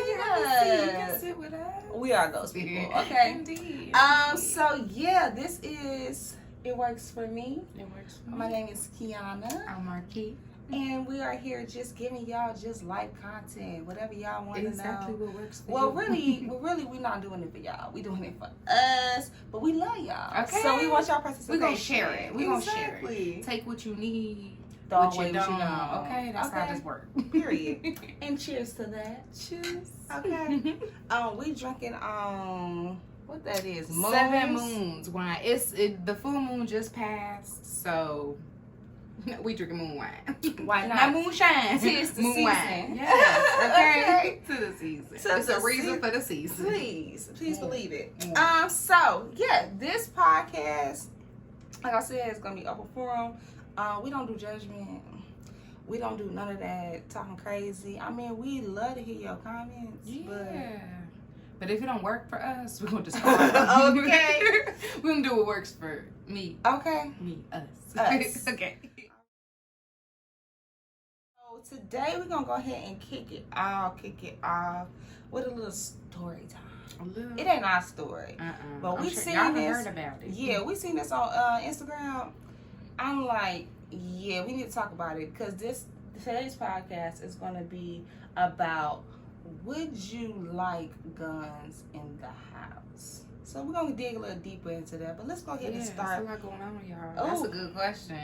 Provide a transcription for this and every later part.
You can sit with us. We are those people. Okay. Indeed. So yeah, this is It Works For Me. It works for me. My name is Kiana. I'm Marquis. And we are here just giving y'all just life content, whatever y'all want to know. Exactly what works for Well, you. really, we're not doing it for y'all. We're doing it for us, but we love y'all. Okay. So we want y'all participation. We're going to share it. We're going to share Exactly. it. Take what you need. Throw what away you what don't. you don't. Okay, that's how this works. Period. And cheers to that. Cheers. Okay. We drinking what that is? Moons? 7 moons wine. The full moon just passed, so we drinking moon wine. Why not? Not moonshine. Tis the moon season. wine. Yes. Okay. Okay. To the season. To It's the a reason season. for the season. Please believe it. Mm. So yeah, this podcast, like I said, it's gonna be open forum. We don't do judgment. We don't do none of that talking crazy. I mean, we love to hear your comments. Yeah. But if it don't work for us, we're gonna discard it. Okay. We're gonna do what works for me. But okay. Me, us. Us. Okay. So today we're gonna go ahead and kick it off with a little story time. It ain't our story. But we seen y'all this. heard about it. Yeah, we seen this on Instagram. I'm like, yeah, we need to talk about it because today's podcast is going to be about would you like guns in the house? So we're going to dig a little deeper into that, but let's go ahead and start. There's a lot going on, y'all. That's a good question.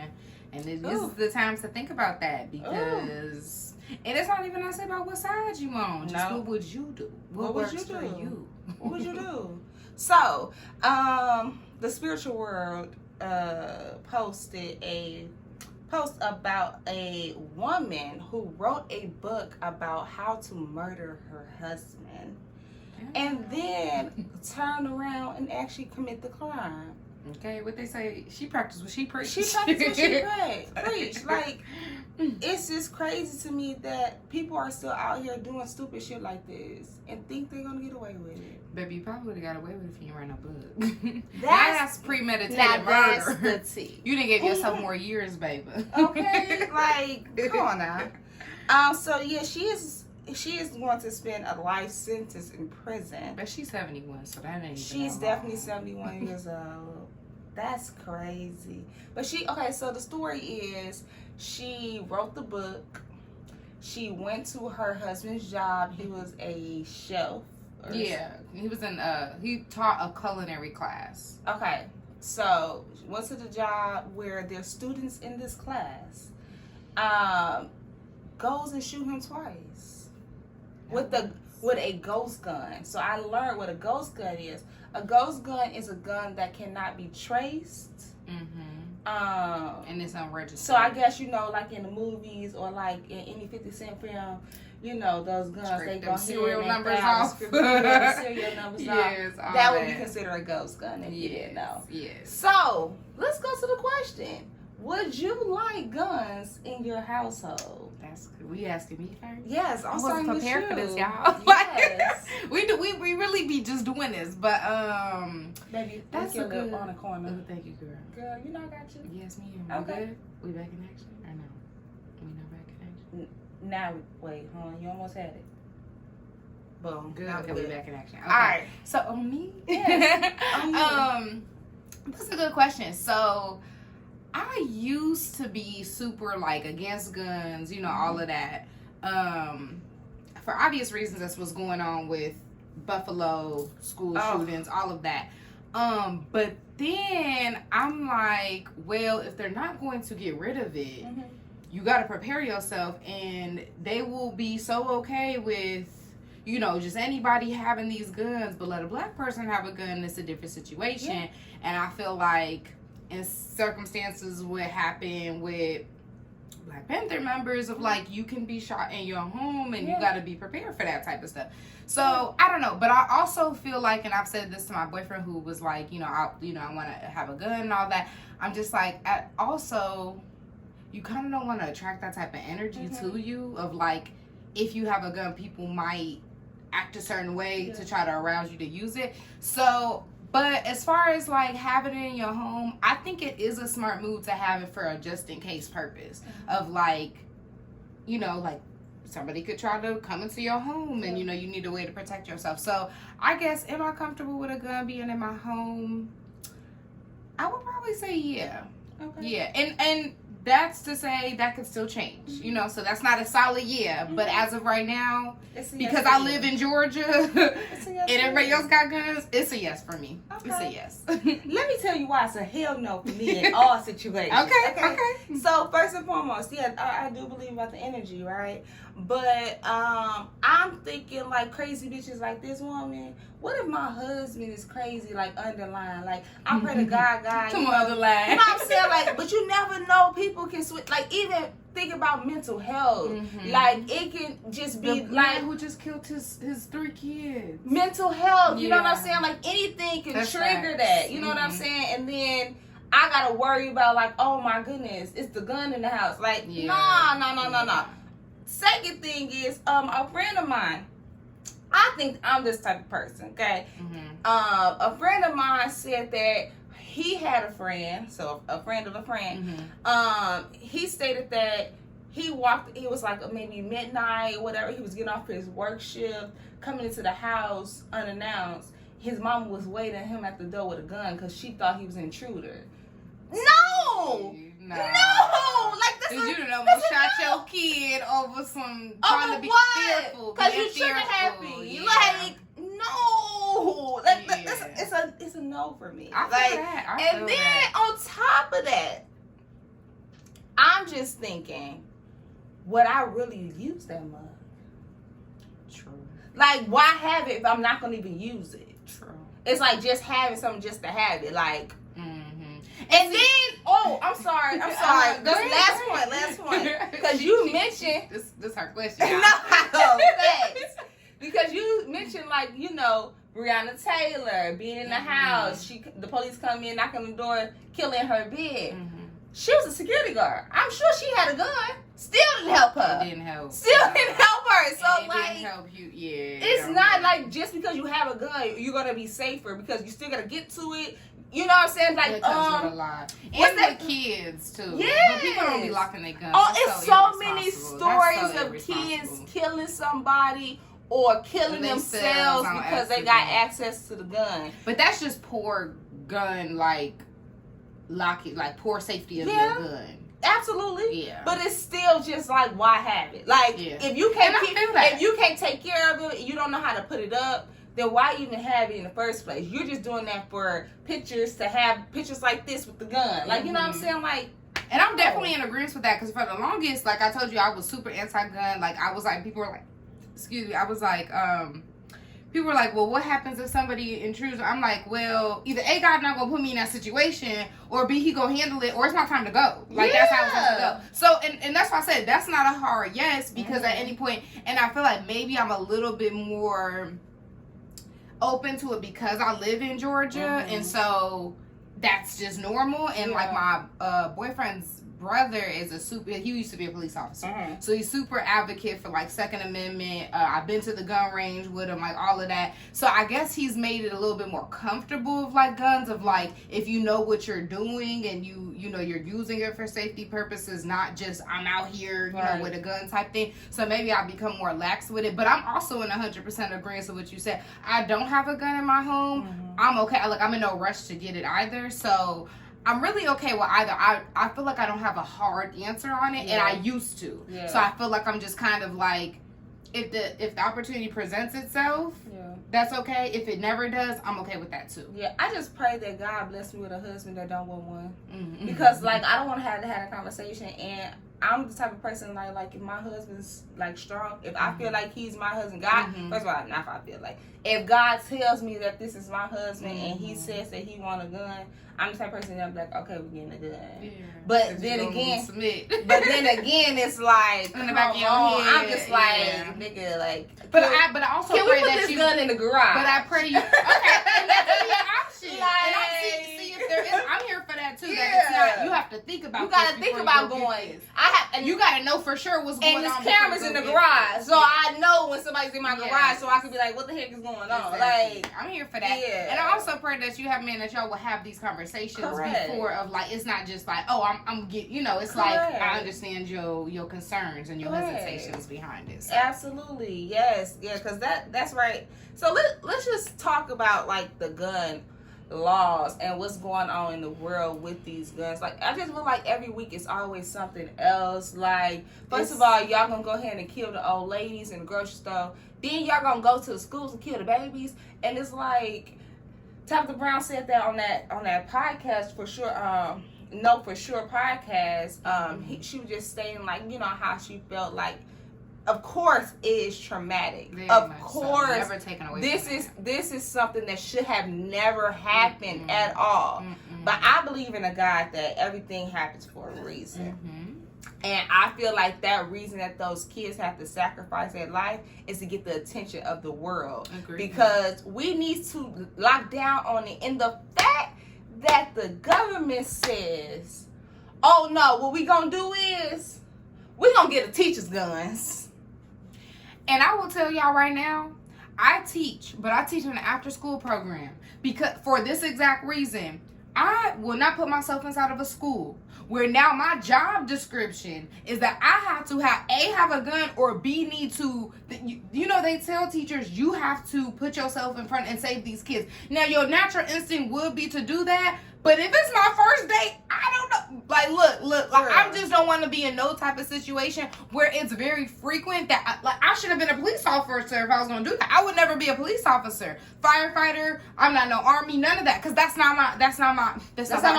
And this Ooh. is the time to think about that because, and it's not even necessarily about what side you on. Just No. what would you do? What would works you for do? you? What would you do? So, the spiritual world posted a post about a woman who wrote a book about how to murder her husband and then turn around and actually commit the crime. Okay, what they say, she practiced what she preached. She practiced what she preached. Like, it's just crazy to me that people are still out here doing stupid shit like this and think they're gonna get away with it. Baby, you probably would have got away with it if you didn't write no book. That's premeditated now murder. that's the tea. You didn't give yourself more years, baby. Okay, like, come on now. So yeah, she is going to spend a life sentence in prison. But she's 71, so that ain't. She's definitely 71 years old. That's crazy. But so the story is she wrote the book. She went to her husband's job. He was a chef. Yeah, he was he taught a culinary class. Okay, so went to the job where there's students in this class. Goes and shoot him twice with a ghost gun. So I learned what a ghost gun is. A ghost gun is a gun that cannot be traced. And it's unregistered. So I guess like in the movies or like in any 50 Cent film, those guns Scrape they them go serial here numbers and off. the serial numbers Yes, off. all That would be that. considered a ghost gun if you didn't know. Yes. So let's go to the question: would you like guns in your household? That's good. We asking me first. Yes, I'm I wasn't starting prepared with for you. this, y'all. Yes. we really be just doing this, but Baby, that's that's your a good lip on the corner. Oh, thank you, girl. Girl, I got you. Yes, ma'am. Okay. We good? We back in action or no? We not back in action. Now, wait, hold on. You almost had it. Boom. Good. Now Okay, good. we back in action. Okay. All right. So on me. Yes, on you. That's a good question. So I used to be super against guns, all of that. For obvious reasons, that's what's going on with Buffalo school shootings, all of that. But then I'm like, well, if they're not going to get rid of it, you got to prepare yourself, and they will be so okay with, just anybody having these guns, but let a black person have a gun, it's a different situation. Yeah. And I feel like in circumstances what happened with Black Panther members of you can be shot in your home and you got to be prepared for that type of stuff. So I don't know, but I also feel like, and I've said this to my boyfriend who was like, I want to have a gun and all that. I'm just like, also, you kind of don't want to attract that type of energy to you of if you have a gun, people might act a certain way to try to arouse you to use it. So, but as far as having it in your home, I think it is a smart move to have it for a just in case purpose of somebody could try to come into your home, and you know you need a way to protect yourself. So I guess, am I comfortable with a gun being in my home? I would probably say yeah. Okay. Yeah, and that's to say that could still change, you know, so that's not a solid yeah, but as of right now, because I live in Georgia and everybody else got guns, it's a yes for me. Okay. It's a yes. Let me tell you why it's a hell no for me in all situations. Okay. So first and foremost, yeah, I do believe about the energy, right? But I'm thinking like crazy bitches like this woman. What if my husband is crazy, like underlying? Like I pray to God, Some other line. You know what I'm saying? Like, but you never know. People can switch. Like even think about mental health. Like it can just be the like who just killed his 3 kids. mental health. You know what I'm Yeah. saying? Like anything can That's trigger facts. that. You know what I'm saying? And then I gotta worry about like, oh my goodness, it's the gun in the house. Like, no. Second thing is, a friend of mine. I think I'm this type of person. Okay. A friend of mine said that he had a friend, so a friend of a friend. He stated that he walked. It was like maybe midnight or whatever. He was getting off his work shift, coming into the house unannounced. His mom was waiting him at the door with a gun because she thought he was an intruder. No, like this. Cause you done almost shot your kid over some trying to be fearful. Because you trigger happy. Yeah. Like no, like Yeah. it's a no for me. I feel that. I feel then that. on top of that, I'm just thinking, would I really use that mug? True. Like, why have it if I'm not gonna even use it? True. It's like just having something just to have it. Like, And and then I'm sorry. Last point. Because you mentioned this her question. no, thanks. Because you mentioned like, you know, Breonna Taylor being in the house. The police come in, knocking on the door, killing her bed. She was a security guard. I'm sure she had a gun. Still didn't help her. It didn't help. Still didn't help her. So it like, didn't help you. Yeah. it's not like just because you have a gun, you're gonna be safer because you still gotta get to it. You know what I'm saying? Like, it comes with a lot. what's And that? the kids too. Yes. But people don't be locking their guns. Oh, That's it's so many irresponsible. stories That's so of kids irresponsible. killing somebody or killing themselves on because they got access to the gun. But that's just poor gun, like poor safety of Yeah. your gun. Absolutely. Yeah. But it's still just like, why have it? Like, Yeah. if you can't And I feel that. if you can't take care of it, you don't know how to put it up, then why even have it in the first place? You're just doing that for pictures, to have pictures like this with the gun. Like, you know what I'm saying? Like, And I'm definitely in agreement with that because for the longest, like I told you, I was super anti-gun. Like I was like, people were like, excuse me, I was like, people were like, well, what happens if somebody intrudes? I'm like, well, either A, God not gonna put me in that situation, or B, he gonna handle it, or it's my time to go. Like that's how it's gonna go. So, and that's why I said that's not a hard yes, because at any point, and I feel like maybe I'm a little bit more open to it because I live in Georgia, and so that's just normal. And like my boyfriend's brother is he used to be a police officer, so he's super advocate for like Second Amendment. I've been to the gun range with him, like all of that. So I guess he's made it a little bit more comfortable of like guns, of like if you know what you're doing and you know you're using it for safety purposes, not just I'm out here you know with a gun type thing. So maybe I'll become more lax with it. But I'm also in 100% agreement with what you said. I don't have a gun in my home. I'm okay. Like I'm in no rush to get it either. So I'm really okay with either. I feel like I don't have a hard answer on it, and I used to. So I feel like I'm just kind of like, if the opportunity presents itself, that's okay. If it never does, I'm okay with that too. Yeah, I just pray that God bless me with a husband that don't want one, because like I don't want to have a conversation, and I'm the type of person like if my husband's like strong, if I feel like he's my husband, God, first of all, not if I feel like, if God tells me that this is my husband and he says that he want a gun, I'm the type of person that I'm like, okay, we're getting a gun. Yeah. But then again, it's like, in the back of your head, I'm just like, nigga, like. But I also can pray we put that this gun in the garage? But I pray you. Okay, and that could be an option. Like, and I see if there is. I'm here for that too. Yeah. That it's not. You have to think about. You gotta think about going. And you gotta know for sure what's going on. And there's cameras in the garage, so I know when somebody's in my garage, so I can be like, "What the heck is going on?" Exactly. Like, I'm here for that. Yeah. And I also pray that you have men that y'all will have these conversations before of like, it's not just like, oh, I'm get, you know, it's like I understand your concerns and your hesitations behind it. So. Absolutely, yes, yeah, because that's right. So let's just talk about like the gun laws and what's going on in the world with these guns. Like, I just feel like every week it's always something else. Like, first of all, y'all gonna go ahead and kill the old ladies in the grocery store. Then y'all gonna go to the schools and kill the babies. And it's like Tabitha Brown said that on that podcast for sure. No For Sure podcast. She was just saying like, you know, how she felt like, of course it is traumatic. Very of so. course, Never taken away this is something that should have never happened at all. But I believe in a God that everything happens for a reason. And I feel like that reason that those kids have to sacrifice their life is to get the attention of the world. Agreed. Because we need to lock down on it. And the fact that the government says, oh no, what we gonna do is we gonna get the teachers' guns. And I will tell y'all right now, I teach, but I teach in an after-school program because for this exact reason. I will not put myself inside of a school where now my job description is that I have to have a gun or B need to, you know, they tell teachers you have to put yourself in front and save these kids. Now your natural instinct would be to do that, but if it's my first date, I don't know. Like, look, like I just don't want to be in no type of situation where it's very frequent that I should have been a police officer if I was going to do that. I would never be a police officer, firefighter. I'm not no army, none of that, because that's not my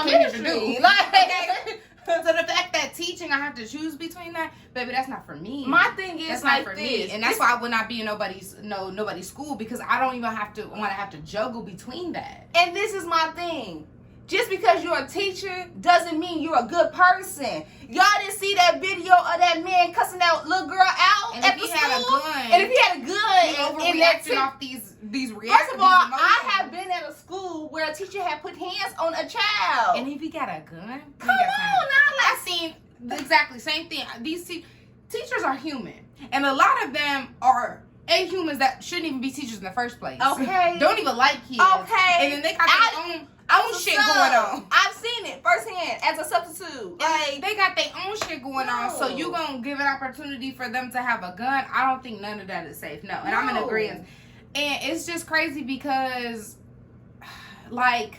ministry to do. Like, so the fact that teaching, I have to choose between that, baby, that's not for me. My thing is that's like not for this, me, and that's why I would not be in nobody's school because I don't even want to have to juggle between that. And this is my thing. Just because you're a teacher doesn't mean you're a good person. Y'all didn't see that video of that man cussing that little girl out and at if the he school? had a gun, and if he had a gun, he overreacting off these reactions. First of all, I have been at a school where a teacher had put hands on a child. And if he got a gun, come on now, I've seen exactly same thing. These teachers are human, and a lot of them are humans that shouldn't even be teachers in the first place. Okay, don't even like kids. Okay, and then they got their own shit going on. I've seen it firsthand as a substitute. Like, they got their own shit going on, so you gonna give an opportunity for them to have a gun? I don't think none of that is safe. No, and I'm in agreement. And it's just crazy because, like,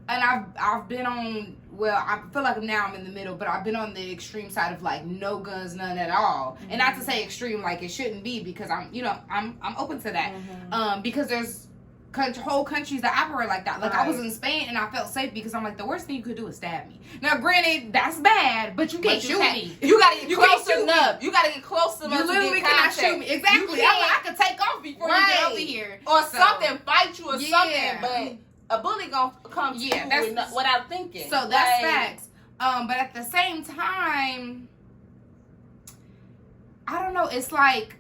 and I've been on. Well, I feel like now I'm in the middle, but I've been on the extreme side of like no guns, none at all. And not to say extreme like it shouldn't be, because I'm open to that. Because there's whole countries that operate like that. Like, I was in Spain and I felt safe because I'm like, the worst thing you could do is stab me. Now, granted, that's bad, but you can't shoot me. You gotta get close enough. You gotta get close enough. You literally cannot shoot me. Exactly. I could take off before you get over here, or something, fight you or something. But a bully gonna come to you without thinking. So that's facts. But at the same time, I don't know. It's like,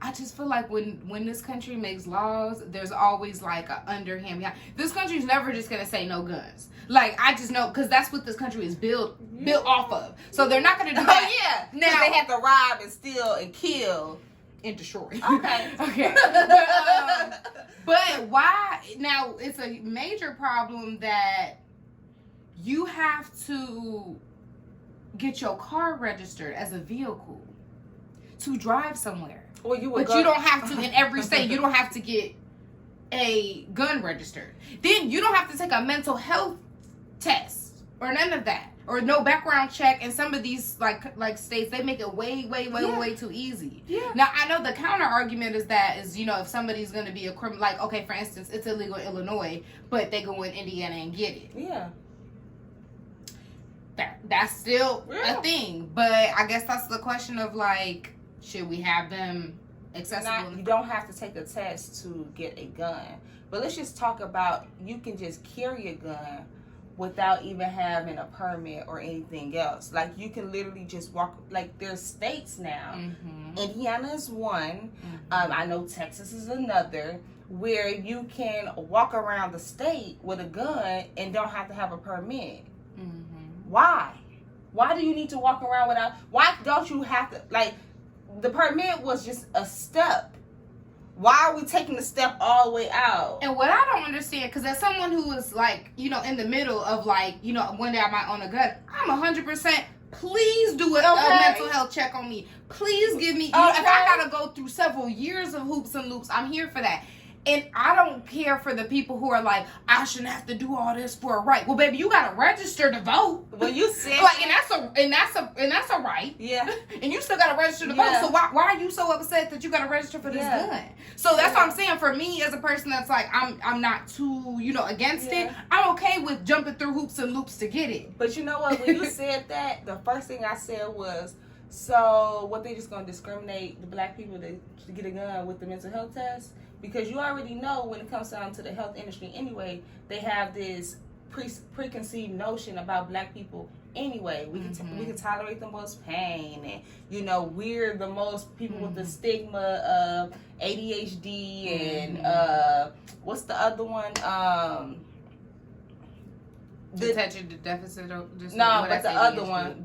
I just feel like when this country makes laws, there's always like a underhand behind. This country's never just gonna say no guns. Like, I just know, because that's what this country is built off of. So they're not gonna do that. Oh yeah. Now they have to rob and steal and kill and destroy. Okay. Okay. But why? Now it's a major problem that you have to get your car registered as a vehicle to drive somewhere. But you don't have to in every state. You don't have to get a gun registered. Then you don't have to take a mental health test or none of that, or no background check. And some of these like states, they make it way too easy. Yeah. Now I know the counter argument is if somebody's going to be a criminal, like, okay, for instance, it's illegal in Illinois, but they go in Indiana and get it. Yeah. That's still a thing, but I guess that's the question of like, should we have them accessible? You don't have to take a test to get a gun. But let's just talk about, you can just carry a gun without even having a permit or anything else. Like, you can literally just walk. Like, there's states now. Mm-hmm. Indiana is one. Mm-hmm. I know Texas is another, where you can walk around the state with a gun and don't have to have a permit. Why? Why do you need to walk around without? Why don't you have to, like, the permit was just a step. Why are we taking the step all the way out? And what I don't understand, because as someone who is like, in the middle of like, one day I might own a gun, I'm 100%. Please do a mental health check on me. Please give me, if I gotta go through several years of hoops and loops, I'm here for that. And I don't care for the people who are like, I shouldn't have to do all this for a right. Well, baby, you gotta register to vote. Well, you said like, and that's a right. Yeah. And you still gotta register to vote. So why are you so upset that you gotta register for this gun? So that's what I'm saying. For me, as a person that's like, I'm not too against it. I'm okay with jumping through hoops and loops to get it. But you know what? When you said that, the first thing I said was, so what, they just gonna discriminate the black people to get a gun with the mental health test? Because you already know when it comes down to the health industry anyway, they have this preconceived notion about black people anyway. We can tolerate the most pain, and we're the most people with the stigma of ADHD and what's the other one? Attention deficit. No, but the other one,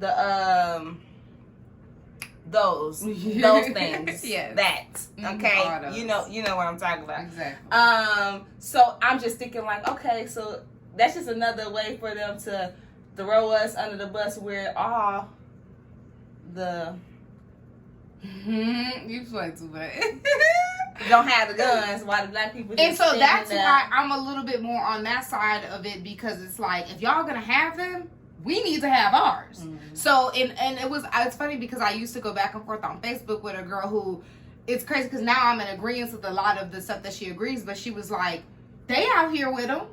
those things. Yes. That. Okay. You know what I'm talking about. Exactly. So I'm just thinking like, okay, so that's just another way for them to throw us under the bus where you play too much. Don't have the guns while the black people just and so that's why I'm a little bit more on that side of it, because it's like, if y'all gonna have them, we need to have ours. So, and it's funny because I used to go back and forth on Facebook with a girl who, it's crazy because now I'm in agreement with a lot of the stuff that she agrees, but she was like, they out here with them.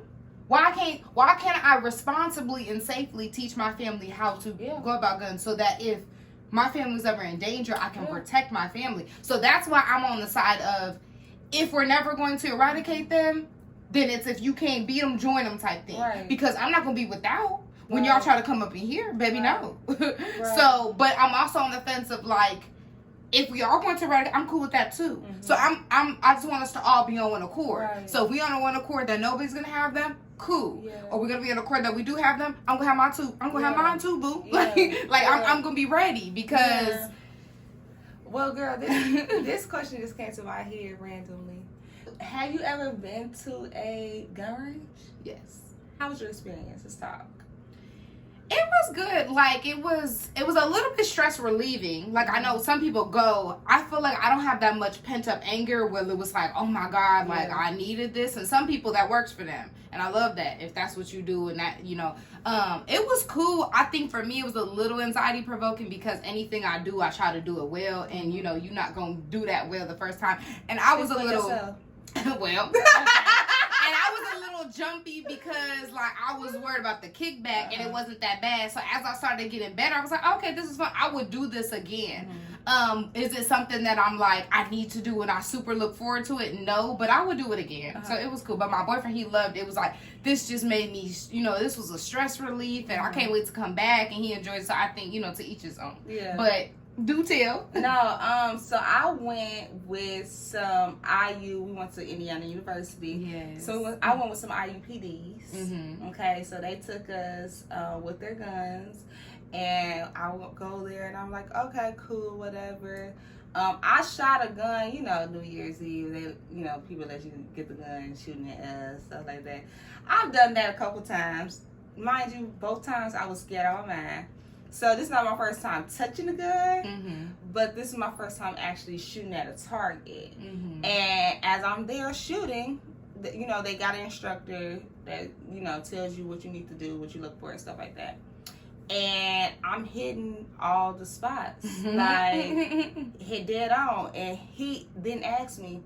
Why can't I responsibly and safely teach my family how to go about guns, so that if my family's ever in danger, I can protect my family. So that's why I'm on the side of, if we're never going to eradicate them, then it's, if you can't beat them, join them type thing. Right. Because I'm not going to be without. When y'all try to come up in here, baby, no. Right. So, but I'm also on the fence of like, if we are going to eradicate, I'm cool with that too. So I just want us to all be on one accord. Right. So if we on one accord that nobody's gonna have them, cool. Yeah. Or we're gonna be on accord that we do have them, I'm gonna have mine too. I'm gonna have mine too, boo. Yeah. I'm gonna be ready because. Yeah. Well, girl, this question just came to my head randomly. Have you ever been to a gun range? Yes. How was your experience? Let's talk. It was good. Like, it was a little bit stress relieving. Like, I know some people go, I feel like I don't have that much pent up anger where it was like, oh my God, like I needed this. And some people that works for them. And I love that if that's what you do. And that, it was cool. I think for me, it was a little anxiety provoking because anything I do, I try to do it well. And you're not going to do that well the first time. And I was a little, well, and I was a little jumpy because like I was worried about the kickback and it wasn't that bad. So as I started getting better, I was like, okay, this is fun. I would do this again. Is it something that I'm like, I need to do and I super look forward to it? No, but I would do it again. So it was cool. But my boyfriend, he loved it. It was like, this just made me, this was a stress relief and I can't wait to come back, and he enjoyed it. So I think, to each his own. Yeah. But do tell. No, so I went with some IU. We went to Indiana University. Yes. So I went with some IUPDs. Okay, so they took us with their guns, and I would go there, and I'm like, okay, cool, whatever. I shot a gun, New Year's Eve. They, people let you get the gun shooting at us, stuff like that. I've done that a couple times. Mind you, both times I was scared out of my mind. So this is not my first time touching a gun, but this is my first time actually shooting at a target. And as I'm there shooting, they got an instructor that, tells you what you need to do, what you look for and stuff like that. And I'm hitting all the spots, like hit dead on. And he then asked me,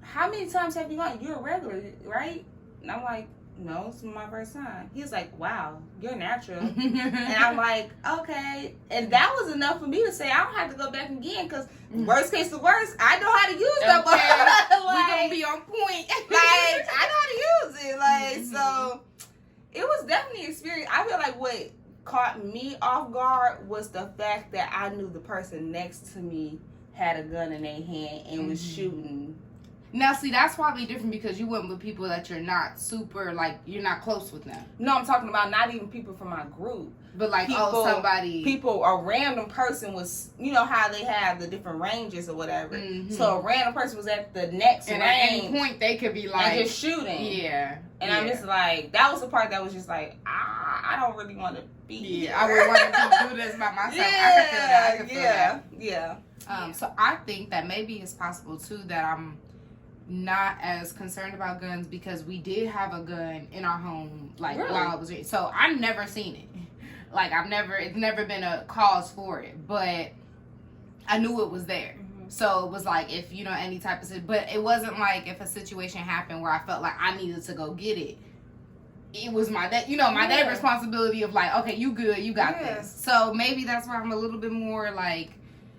how many times have you gone? You're a regular, right? And I'm like, no, it's my first time. He was like, wow, you're natural. And I'm like, okay. And that was enough for me to say I don't have to go back again, because worst case to worst, I know how to use that weapon. We're going to be on point. Like, I know how to use it. Like, so it was definitely an experience. I feel like what caught me off guard was the fact that I knew the person next to me had a gun in their hand and was shooting Now, see, that's probably different because you went with people that you're not super, like, you're not close with them. No, I'm talking about not even people from my group. But, like, somebody. People, a random person was, you know how they have the different ranges or whatever. Mm-hmm. So, a random person was at the next and range. at any point, they could be, like. And just shooting. Yeah. And I'm just like, that was the part that was just like, I don't really want to be here. I would want to do this by myself. I can feel that. Yeah. So I think that maybe it's possible too that I'm not as concerned about guns because we did have a gun in our home, like really? while I was raised. So I've never seen it. Like it's never been a cause for it, but I knew it was there. Mm-hmm. So it was like if any type of, but it wasn't like if a situation happened where I felt like I needed to go get it. It was my dad, my dad's responsibility of like, okay, you good, you got this. So maybe that's why I'm a little bit more like,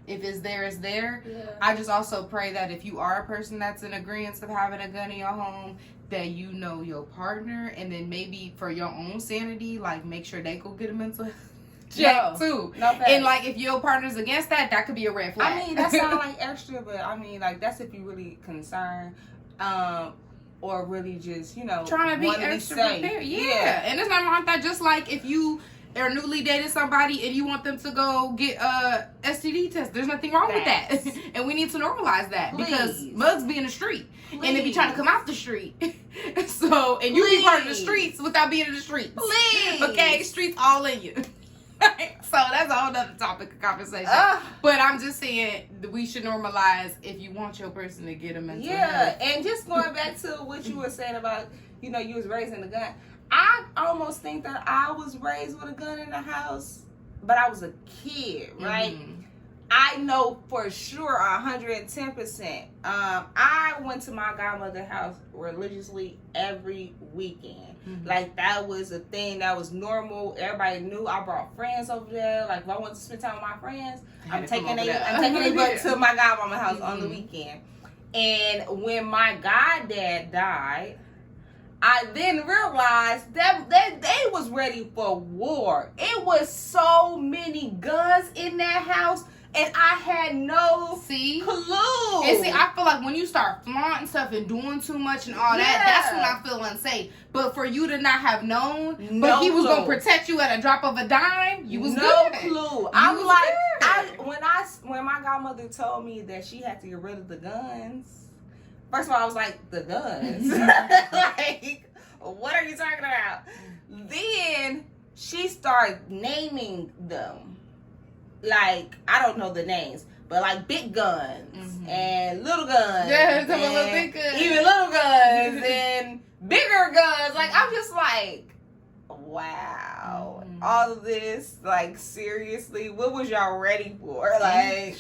if it's there, it's there. Yeah. I just also pray that if you are a person that's in agreement of having a gun in your home, that you know your partner, and then maybe for your own sanity, like make sure they go get a mental check too. No, and like if your partner's against that, that could be a red flag. I mean, that sounds like extra, but I mean, like that's if you really concerned. Or really just, trying to be extra prepared. Yeah. And it's not like that. Just like if you are newly dating somebody and you want them to go get a STD test, there's nothing wrong with that. And we need to normalize that because mugs be in the street. And they be trying to come out the street. So, and you be part of the streets without being in the streets. Okay? Streets all in you. So that's a whole other topic of conversation. But I'm just saying we should normalize if you want your person to get a mental health. And just going back to what you were saying about, you was raising the gun. I almost think that I was raised with a gun in the house, but I was a kid, right? Mm-hmm. I know for sure 110%. I went to my godmother's house religiously every weekend. Mm-hmm. Like that was a thing that was normal. Everybody knew. I brought friends over there. Like if I wanted to spend time with my friends, I'm taking a butt to my godmama's house on the weekend. And when my goddad died, I then realized that they was ready for war. It was so many guns in that house. And I had no clue. And see, I feel like when you start flaunting stuff and doing too much and all that, that's when I feel unsafe. But for you to not have known, but he was gonna protect you at a drop of a dime, you was good. No clue. I'm like, when my godmother told me that she had to get rid of the guns. First of all, I was like, the guns? Like, what are you talking about? Then she started naming them. Like, I don't know the names, but like big guns and little guns. Yeah, some little big guns. Even little guns and bigger guns. Like, I'm just like, wow. All of this, like, seriously, what was y'all ready for? Like,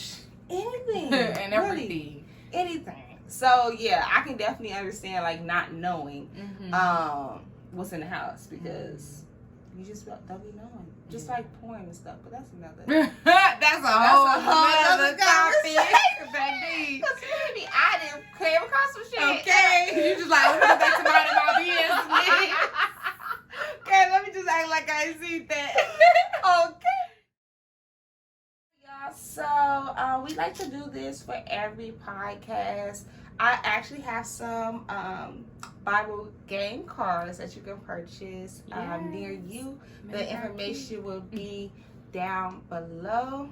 anything. And everything. Really, anything. So, yeah, I can definitely understand, like, not knowing what's in the house because you just don't be knowing. Just like porn and stuff, but that's another. That's a whole other topic. Because maybe I didn't came across some shit. Okay, you just like, I'm gonna go back to my business. Okay, let me just act like I ain't seen that. Okay. Y'all, so we like to do this for every podcast. I actually have some Bible game cards that you can purchase near you. The information will be down below.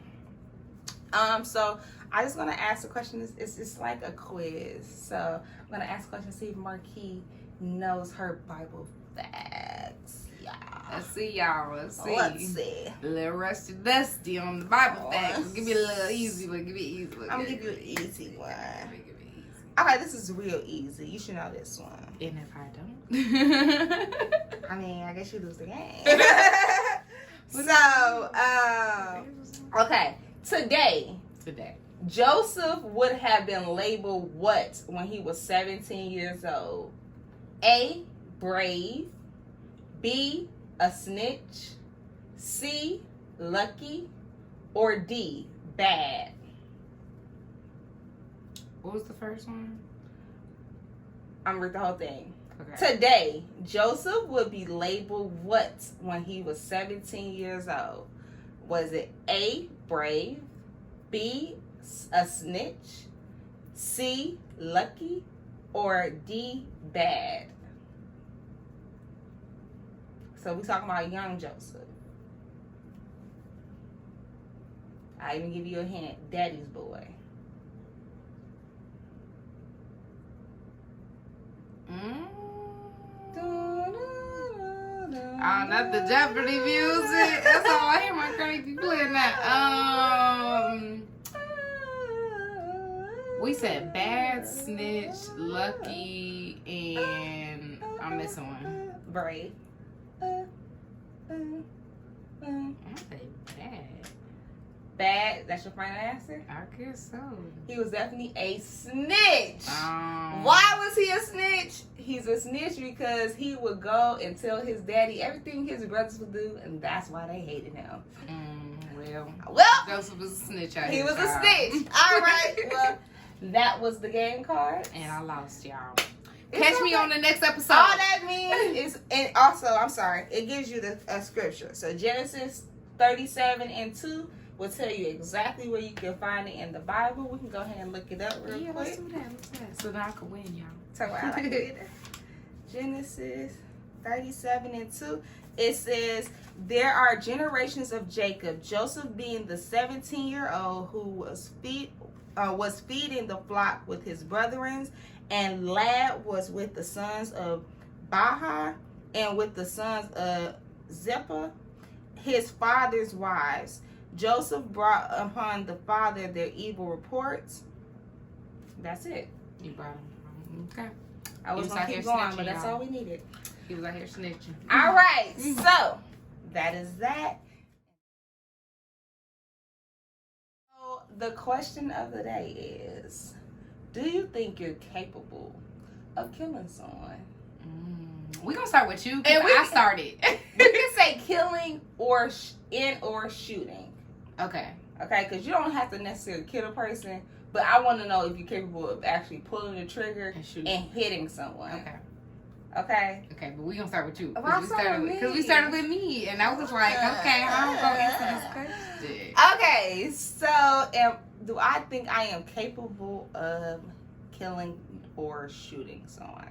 So I just gonna ask the question. It's like a quiz. So I'm gonna ask a question, see if Marquis knows her Bible facts. Yeah. Let's see, y'all. Let's see. A little rusty dusty on the Bible facts. Give me a little easy one. Give me an easy one. I'm gonna give you an easy one. Okay, this is real easy. You should know this one. And if I don't? I mean, I guess you lose the game. Okay. Today, Joseph would have been labeled what when he was 17 years old? A, brave. B, a snitch. C, lucky. Or D, bad. What was the first one? I'm reading the whole thing. Okay. Today, Joseph would be labeled what when he was 17 years old? Was it A, brave, B, a snitch, C, lucky, or D, bad? So we talking about young Joseph. I even give you a hint. Daddy's boy. Oh, not the Jeopardy music. That's all I hear my granny be playing that. We said bad, snitch, lucky, and I'm missing one. Brave. I say bad. Bad. That's your final answer? I guess so. He was definitely a snitch. Um, Why was he a snitch? He's a snitch because he would go and tell his daddy everything his brothers would do, and that's why they hated him. Well, Joseph was a snitch out he here, was a child. snitch. All right. Well, that was the game card. And I lost, y'all. It's Catch me okay. on the next episode. All that means is, and also, I'm sorry, it gives you the scripture. So Genesis 37:2 will tell you exactly where you can find it in the Bible. We can go ahead and look it up real Yeah, quick. let's do that. So that I can win, y'all. So I like it. Genesis 37:2. It says, there are generations of Jacob, Joseph being the 17-year-old who was feeding the flock with his brethren, and Lad was with the sons of Baha and with the sons of Zepah, his father's wives. Joseph brought upon the father their evil reports. That's it. You brought him. Okay. I was was going out to keep here going, snitching, but that's y'all. all we needed. He was out here snitching. All right, so that is that. So the question of the day is, do you think you're capable of killing someone? We're going to start with you because And we- I started. We can say killing or shooting. Okay. Okay, because you don't have to necessarily kill a person, but I want to know if you're capable of actually pulling the trigger And shoot. and hitting someone. Okay. Okay. Okay, but we're going to start with you. Why start with Because we me? started with me. And I was like, okay, I'm going to answer this question. Okay, so do I think I am capable of killing or shooting someone?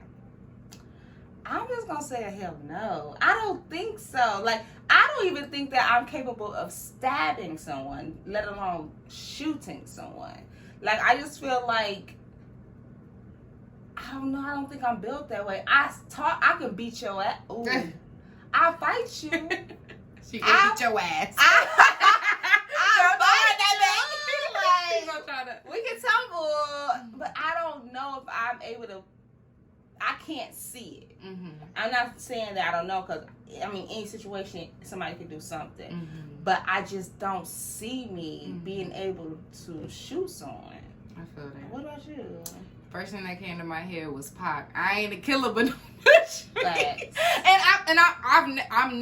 I'm just gonna say hell no. I don't think so. Like, I don't even think that I'm capable of stabbing someone, let alone shooting someone. Like, I just feel like, I don't know, I don't think I'm built that way. I can beat your ass. Ooh. I'll fight you. She can beat your ass. I'll fight She you. gonna try to- We can tumble, but I don't know if I'm able to. I can't see it. Mhm. I'm not saying that I don't know, because I mean, any situation somebody could do something, Mhm. but I just don't see me Mhm. being able to shoot someone. I feel that. What about you? First thing that came to my head was Pac. I ain't a killer, but no push me. Facts. I'm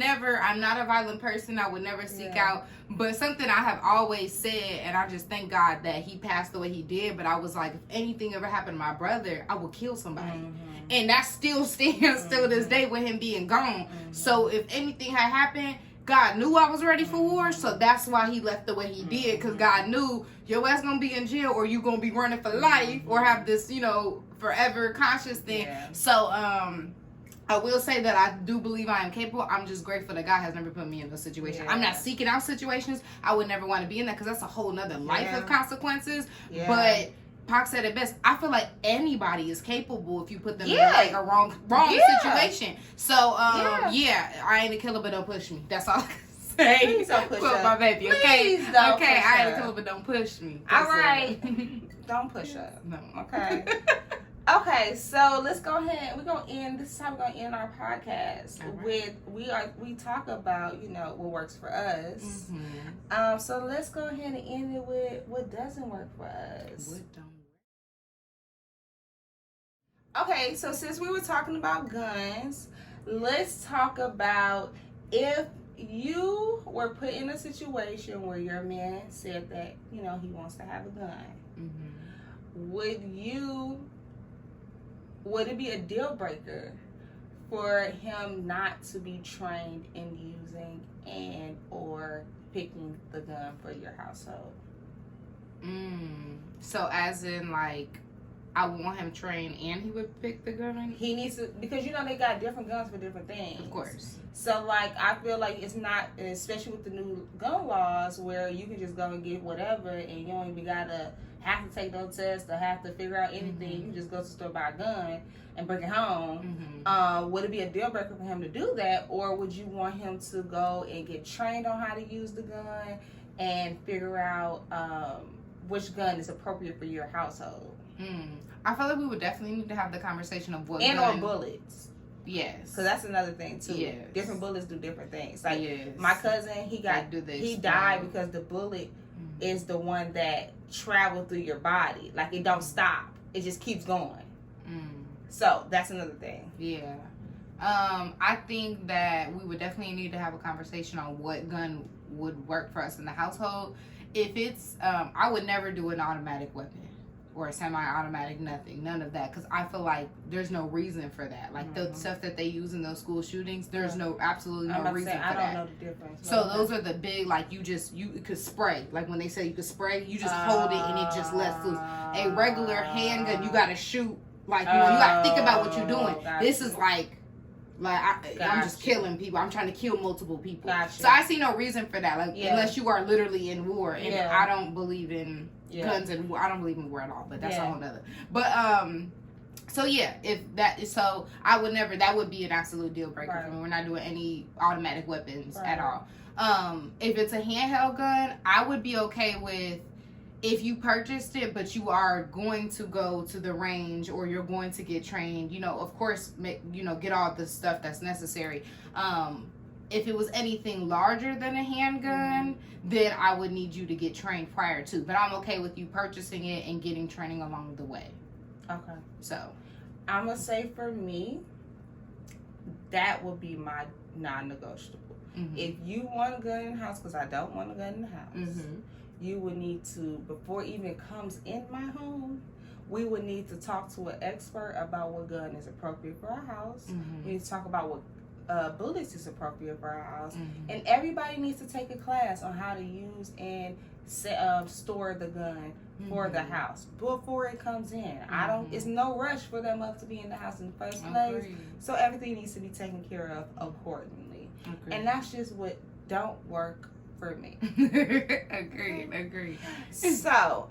not a violent person. I would never seek Yeah. out. But something I have always said, and I just thank God that he passed the way he did. But I was like, if anything ever happened to my brother, I would kill somebody. Mm-hmm. And that still stands till this day with him being gone. Mhm. So if anything had happened, God knew I was ready for war, so that's why he left the way he did, because God knew your ass gonna be in jail, or you gonna be running for life, or have this, forever conscious thing. Yeah. So, I will say that I do believe I am capable. I'm just grateful that God has never put me in those situations. Yeah. I'm not seeking out situations. I would never want to be in that, because that's a whole nother life Yeah. of consequences. Yeah. But Pac said it best. I feel like anybody is capable if you put them Yeah. in like a wrong Yeah. situation. So yeah, I ain't a killer, but don't push me. That's all I can say. Please don't push Quote up. my baby. Okay, Please don't okay. push I ain't up. a killer, but don't push me. All That's it. right. Don't push up. No. Okay. Okay, so let's go ahead. We're gonna end. This is how we're gonna end our podcast. All right. We talk about what works for us. Mhm. So let's go ahead and end it with what doesn't work for us. What don't Okay, so since we were talking about guns, let's talk about if you were put in a situation where your man said that, he wants to have a gun. Mhm. Would it be a deal breaker for him not to be trained in using and or picking the gun for your household? So as in like, I want him trained and he would pick the gun. He needs to, because you know they got different guns for different things. Of course. So like I feel like it's not, especially with the new gun laws, where you can just go and get whatever, and you don't even gotta have to take no tests or have to figure out anything. You can just go to the store, buy a gun, and bring it home. Would it be a deal breaker for him to do that, or would you want him to go and get trained on how to use the gun and figure out which gun is appropriate for your household? I feel like we would definitely need to have the conversation of what and gun. or bullets. Yes, because that's another thing too. Yes. Different bullets do different things. Like yes. my cousin, he died because the bullet is the one that traveled through your body. Like it don't stop; it just keeps going. So that's another thing. Yeah. I think that we would definitely need to have a conversation on what gun would work for us in the household. If it's, I would never do an automatic weapon or a semi-automatic, none of that, because I feel like there's no reason for that. Like the stuff that they use in those school shootings, there's absolutely no reason for that. I don't know the difference. So those are the big, like you could spray. Like when they say you could spray, you just hold it and it just lets loose. A regular handgun, you gotta shoot. Like, you know, you gotta think about what you're doing. This is like I'm just killing people. I'm trying to kill multiple people. So I see no reason for that. Like unless you are literally in war, and I don't believe in guns and war. I don't believe in war at all. But that's a whole nother. But so yeah, if that is so, I would never. That would be an absolute deal breaker for me. We're not doing any automatic weapons at all. If it's a handheld gun, I would be okay with. If you purchased it, but you are going to go to the range or you're going to get trained, you know, of course, get all the stuff that's necessary. If it was anything larger than a handgun, then I would need you to get trained prior to. But I'm okay with you purchasing it and getting training along the way. Okay. So, I'm going to say for me, that would be my non-negotiable. If you want a gun in the house, because I don't want a gun in the house, you would need to, before it even comes in my home, we would need to talk to an expert about what gun is appropriate for our house. We need to talk about what bullets is appropriate for our house. And everybody needs to take a class on how to use and store the gun for the house before it comes in. It's no rush for that mother to be in the house in the first place. So everything needs to be taken care of accordingly. And that's just what don't work for me. Agreed. So,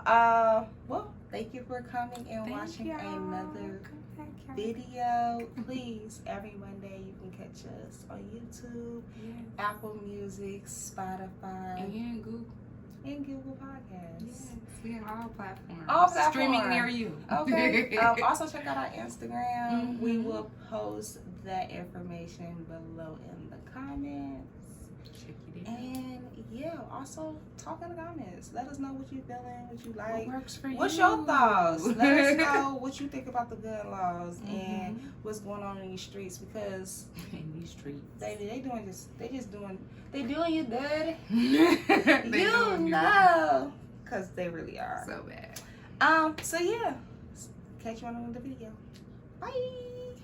well, thank you for coming and watching another video. Please, every Monday you can catch us on YouTube, Apple Music, Spotify, and Google Podcasts. Yes, we have all platforms. Streaming near you. Okay. Also check out our Instagram. We will post that information below in the comments. And also talk in the comments. Let us know what you feeling, what you like. What works for you? What's your thoughts? Let us know what you think about the gun laws and what's going on in these streets, because in these streets, baby, they doing you dirty. you know, because they really are so bad. So yeah, catch you on another video. Bye.